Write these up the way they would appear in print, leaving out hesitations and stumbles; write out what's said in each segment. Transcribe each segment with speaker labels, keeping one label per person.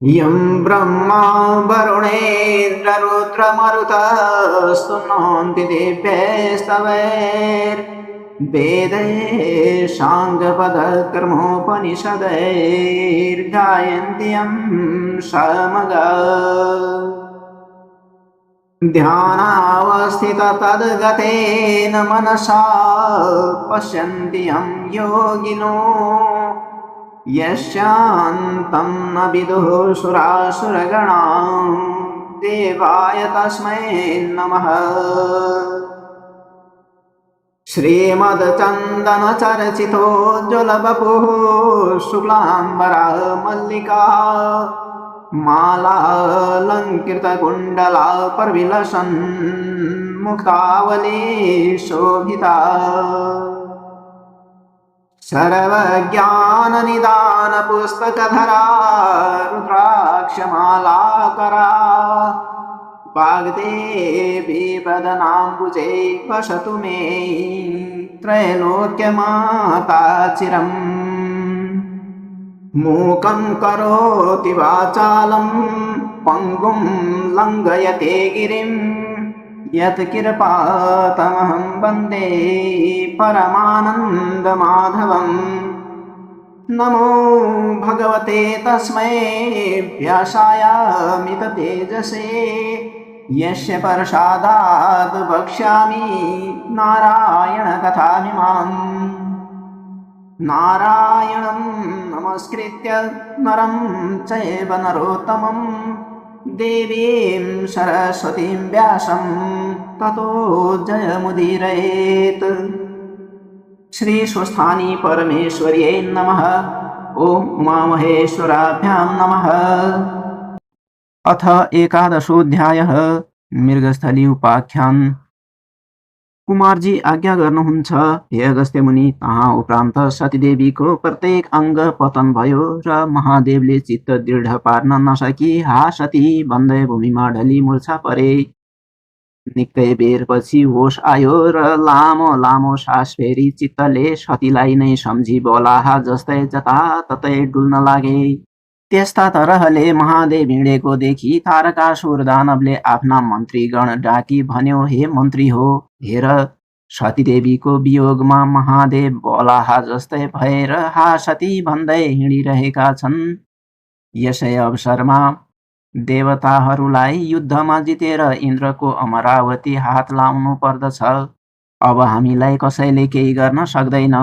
Speaker 1: यं ब्रह्मा वरुणेन्द्ररुद्रमरुतः स्तुनोन्ति दिव्यैस्तवैर्वेदैः साङ्गपदक्रमोपनिषदैर्गायन्ति यं सामगा ध्यानावस्थिततद्गतेन मनसा पश्यन्ति यं योगिनो यस्यान्तं न विदुः सुरासुरगणा देवाय तस्मै नमः। श्रीमद्चन्दनचर्चितोज्ज्वलवपुः शुक्लाम्बरा मल्लिका मालालङ्कृतकुण्डला प्रविलसन् मुक्तावली शोभिता सर्वज्ञाननिदानपुस्तकधरा रुद्राक्षमालाकरा वाग्देवी वदनाम्बुजे वसतु मे त्रैलोक्यमाता चिरम्। मूकं करोति वाचालं पङ्गुं लङ्घयते गिरिं यत्कृपातमहं वन्दे परमानन्दमाधवम्। नमो भगवते तस्मै व्यासायामिततेजसे यस्य प्रसादात् वक्ष्यामि नारायणकथामिमाम्। नारायणं नमस्कृत्य नरं चैव नरोत्तमं देवीं सरस्वतीं व्यासं ततो जयमुदीरयेत्। श्री स्वस्थानी परमेश्वर्यै नमः। ओम उमामहेश्वराभ्यां नमः। अथ एकादशोऽध्यायः मृगस्थली उपाख्यान। कुमारजी आज्ञा गर्नुहुन्छ हे अगस्त्य मुनि। तहाँ उपरान्त सतीदेवीको प्रत्येक अङ्ग पतन भयो र महादेवले चित्त दृढ पार्न नसकी हा सती भन्दै भूमिमा ढली मूर्छा परे। निकै बेरपछि होस आयो र लामो लामो सास फेरी चित्तले सतीलाई नै सम्झी बलाहा जस्तै जताततै डुल्न लागे। त्यस्ता तरहले महादेव हिँडेको देखि तारकासुर दानवले आफ्ना मन्त्रीगण डाकी भन्यो, हे मन्त्री हो, हेर सतीदेवीको वियोगमा महादेव बलाहा जस्तै भएर हा सती भन्दै हिँडिरहेका छन्। यसै अवसरमा देवताहरूलाई युद्धमा जितेर इन्द्रको अमरावती हात लाउनु पर्दछ। अब हामीलाई कसैले केही गर्न सक्दैन,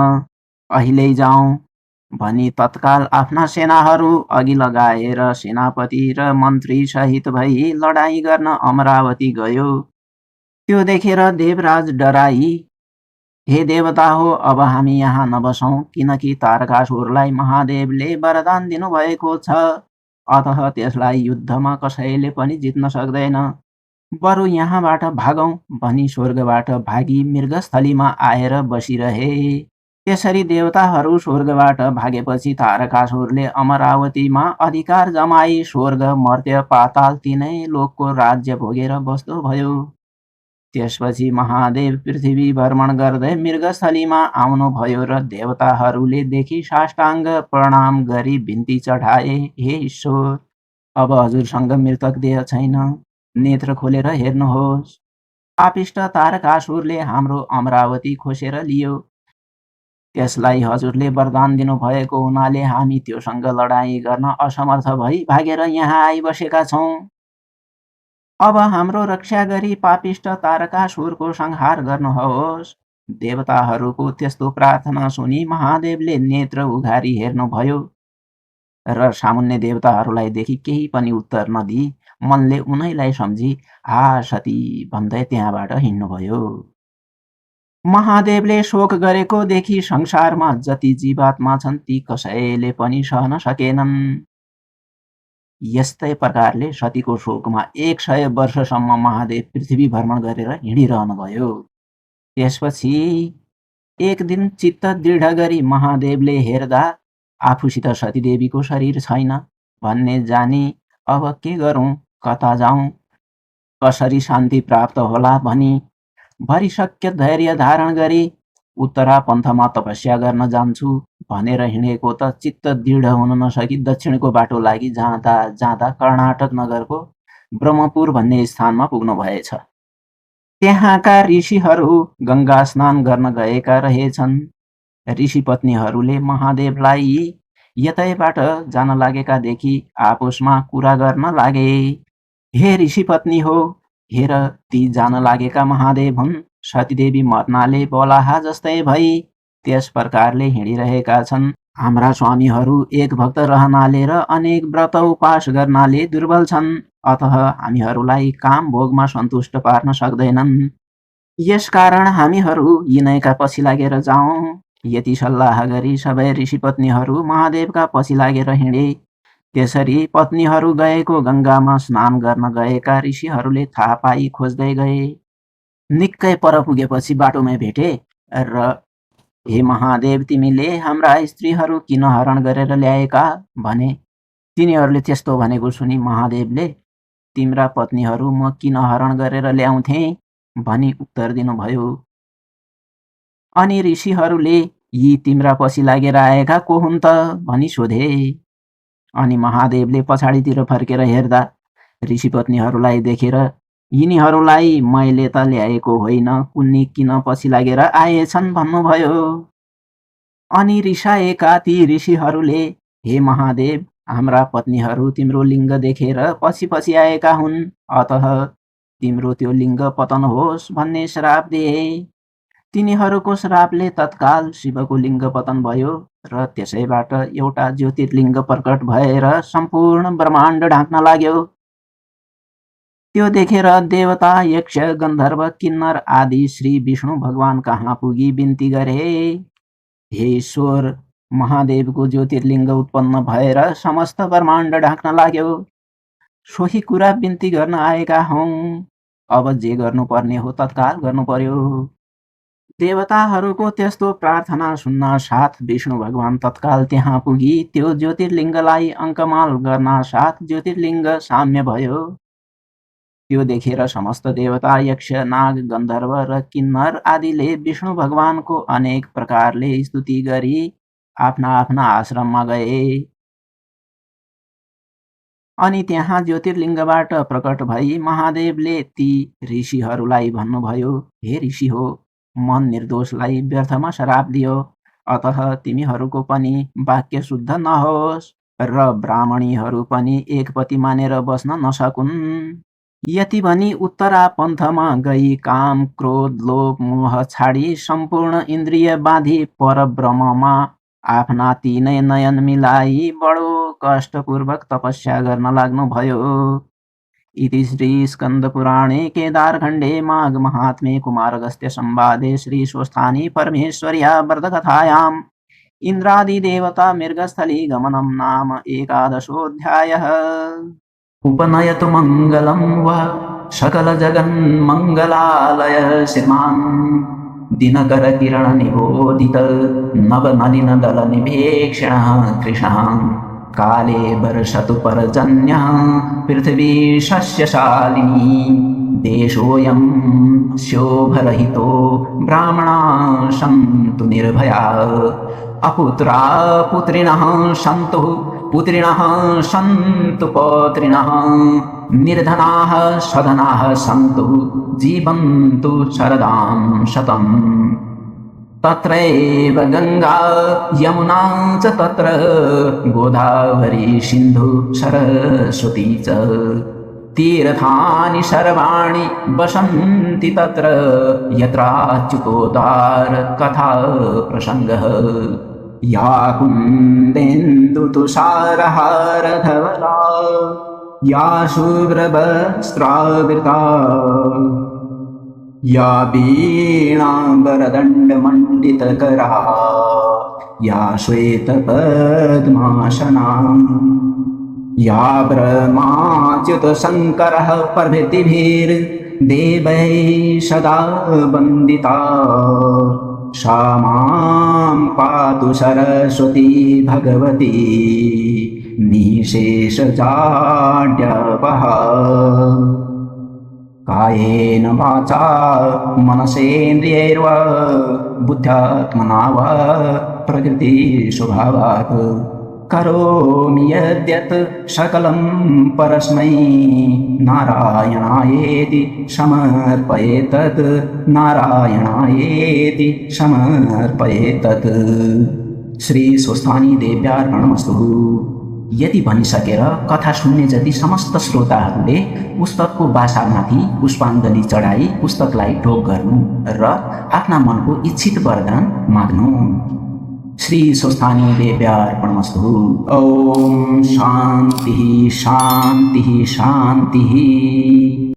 Speaker 1: अहिले जाउँ भनी तत्काल आफ्ना सेनाहरू अघि लगाएर सेनापति र मन्त्री सहित भई लडाईँ गर्न अमरावती गयो। त्यो देखेर देवराज डराई, हे देवता हो, अब हामी यहाँ नबसौँ, किनकि तारकासुरलाई महादेवले वरदान दिनुभएको छ। अतः त्यसलाई युद्धमा कसैले पनि जित्न सक्दैन। बरु यहाँबाट भागौँ भनी स्वर्गबाट भागी मृगस्थलीमा आएर बसिरहे। त्यसरी देवताहरू स्वर्गबाट भागेपछि तारकासुरले अमरावतीमा अधिकार जमाई स्वर्ग, मर्त्य, पाताल तीनै लोकको राज्य भोगेर बस्दो भयो। त्यसपछि महादेव पृथ्वी भ्रमण गर्दै मृगस्थलीमा आउनुभयो र देवताहरूले देखि साष्टाङ्ग प्रणाम गरी बिन्ती चढाए, हे ईश्वर, अब हजुरसँग मृतक देह छैन, नेत्र खोलेर हेर्नुहोस्। पापिष्ट तारकासुरले हाम्रो अमरावती खोसेर लियो। त्यसलाई हजुरले वरदान दिनुभएको हुनाले हामी त्योसँग लडाईँ गर्न असमर्थ भई भागेर यहाँ आइबसेका छौँ। अब हाम्रो रक्षा गरी पापिष्ट तारकासुरको संहार गर्नुहोस्। देवताहरूको त्यस्तो प्रार्थना सुनि महादेवले नेत्र उघारी हेर्नुभयो र सामुन्ने देवताहरूलाई देखि केही पनि उत्तर नदिई मनले उनैलाई सम्झी हा सती भन्दै त्यहाँबाट हिँड्नुभयो। महादेवले शोक गरेको देखि संसारमा जति जीवात्मा छन् ती कसैले पनि सहन सकेनन्। यस्तै प्रकारले सतीको शोकमा 100 वर्षसम्म महादेव पृथ्वी भ्रमण गरेर हिँडिरहनुभयो। त्यसपछि एक दिन चित्त दृढ गरी महादेवले हेर्दा आफूसित सतीदेवीको शरीर छैन भन्ने जानी अब के गरौँ, कता जाउँ, कसरी शान्ति प्राप्त होला भनी भरिसक्य धैर्य धारण गरी उत्तरा पन्थमा तपस्या गर्न जान्छु भनेर हिँडेको त चित्त दृढ हुन नसकी दक्षिणको बाटो लागि जाँदा जाँदा कर्नाटक नगरको ब्रह्मपुर भन्ने स्थानमा पुग्नु भएछ। त्यहाँका ऋषिहरू गङ्गा स्नान गर्न गएका रहेछन्। ऋषि पत्नीहरूले महादेवलाई यतैबाट जान लागेका देखि आपसमा कुरा गर्न लागे। हे ऋषि पत्नी हो, हेर ती जान लागेका महादेव हुन्। सतीदेवी मर्नाले बलाहा जस्तै भई त्यस प्रकारले हिँडिरहेका छन्। हाम्रा स्वामीहरू एक भक्त रहनाले र अनेक व्रत उपास गर्नाले दुर्बल छन्। अतः हामीहरूलाई काम भोगमा सन्तुष्ट पार्न सक्दैनन्। यसकारण हामीहरू यिनैका पछि लागेर जाउँ। यति सल्लाह गरी सबै ऋषिपत्नीहरू महादेवका पछि लागेर हिँडे। त्यसरी पत्नीहरू गएको गङ्गामा स्नान गर्न गएका ऋषिहरूले थाहा पाई खोज्दै गए। निकै पर पुगेपछि बाटोमै भेटे र हे महादेव, तिमीले हाम्रा स्त्रीहरू किन हरण गरेर ल्याएका भने। तिनीहरूले त्यस्तो भनेको सुनि महादेवले तिम्रा पत्नीहरू म किन हरण गरेर ल्याउँथे भनी उत्तर दिनुभयो। अनि ऋषिहरूले यी तिम्रा पछि लागेर आएका को हुन् त भनी सोधे। अनि महादेवले पछाडितिर फर्केर हेर्दा ऋषिपत्नीहरूलाई देखेर यिनीहरूलाई मैले त ल्याएको होइन, कुन्नी किन पछि लागेर आएछन् भन्नुभयो। अनि रिसाएका ती ऋषिहरूले हे महादेव, हाम्रा पत्नीहरू तिम्रो लिङ्ग देखेर पछि पछि आएका हुन्, अतः तिम्रो त्यो लिङ्ग पतन होस् भन्ने श्राप दिए। तिनीहरूको श्रापले तत्काल शिवको लिङ्ग पतन भयो र त्यसैबाट एउटा ज्योतिर्लिङ्ग प्रकट भएर सम्पूर्ण ब्रह्माण्ड ढाक्न लाग्यो। त्यो देखेर देवता, यक्ष, गन्धर्व, किन्नर आदि श्री विष्णु भगवान कहाँ पुगी बिन्ती गरे। हे ईश्वर, महादेवको ज्योतिर्लिङ्ग उत्पन्न भएर समस्त ब्रह्माण्ड ढाक्न लाग्यो। सोही कुरा बिन्ती गर्न आएका हौँ। अब जे गर्नुपर्ने हो तत्काल गर्नु पर्यो। देवताहरूको त्यस्तो प्रार्थना सुन्न साथ विष्णु भगवान तत्काल त्यहाँ पुगी त्यो ज्योतिर्लिङ्गलाई अङ्कमाल गर्न साथ ज्योतिर्लिङ्ग साम्य भयो। त्यो देखेर समस्त देवता, यक्ष, नाग, गन्धर्व र किन्नर आदिले विष्णु भगवानको अनेक प्रकारले स्तुति गरी आफ्ना आफ्ना आश्रममा गए। अनि त्यहाँ ज्योतिर्लिङ्गबाट प्रकट भई महादेवले ती ऋषिहरूलाई भन्नुभयो, हे ऋषि हो, मन निर्दोषलाई व्यर्थमा श्राप दियो, अतः तिमीहरूको पनि वाक्य शुद्ध नहोस् र ब्राह्मणीहरू पनि एकपति मानेर बस्न नसकुन्। यति भनी उत्तरा पन्थमा गई काम, क्रोध, लोभ, मोह छाडी सम्पूर्ण इन्द्रिय बाँधी परब्रह्ममा आफ्ना तीनै नयन मिलाई बडो कष्टपूर्वक तपस्या गर्न लाग्नुभयो। इति श्री स्कन्दपुराणे केदारखण्डे माघ महात्म्ये कुमारगस्त्य संवादे श्री स्वस्थानी परमेश्वर्या व्रतकथायाम् इन्द्रादिदेवता मृगस्थली गमनं नाम 11 उपनयतु मङ्गलं वा सकलजगन्मङ्गलालय श्रीमान् दिनकरकिरणनिबोधित नवनलिनदलनिभेक्षणः कृष्णः काले वर्षतु पर्जन्यः पृथिवी शस्यशालिनी देशोऽयं शोभरहितो ब्राह्मणाः सन्तु निर्भयाः अपुत्रा पुत्रिणः सन्तु पुत्रिणः सन्तु पौत्रिणः निर्धनाः सधनाः सन्तु जीवन्तु शरदां शतम् तत्रैव गङ्गा यमुना च तत्र गोदावरी सिन्धु सरस्वती च तीर्थानि सर्वाणि वसन्ति तत्र यत्राच्युतोद्धार कथा प्रसङ्गः या कुन्देन्दुतुषारहारधवला या शुभ्रवस्त्रावृता या वीणाम्बरदण्डमण्डितकरा या श्वेतपद्मासना या ब्रह्माच्युतशङ्करः प्रभृतिभिर्देवैः सदा वन्दिता सा मां पातु सरस्वती भगवती निःशेषजाड्यापहा। कायेन वाचा मनसेन्द्रियैर्वा बुद्ध्यात्मना वा प्रकृतिस्वभावात् करोमि यद्यत् सकलं परस्मै नारायणायेति समर्पयेतत् नारायणायेति समर्पयेतत्। श्री स्वस्थानी देव्यार्पणमस्तु। यति भनिसकेर कथा सुन्ने जति समस्त श्रोताहरूले पुस्तकको बासामाथि पुष्पाञ्जली चढाई पुस्तकलाई ढोक गर्नु र आफ्ना मनको इच्छित वरदान माग्नु। श्री स्वस्थानी देव्यार्पणमस्तु। ओम शान्ति शान्ति शान्ति।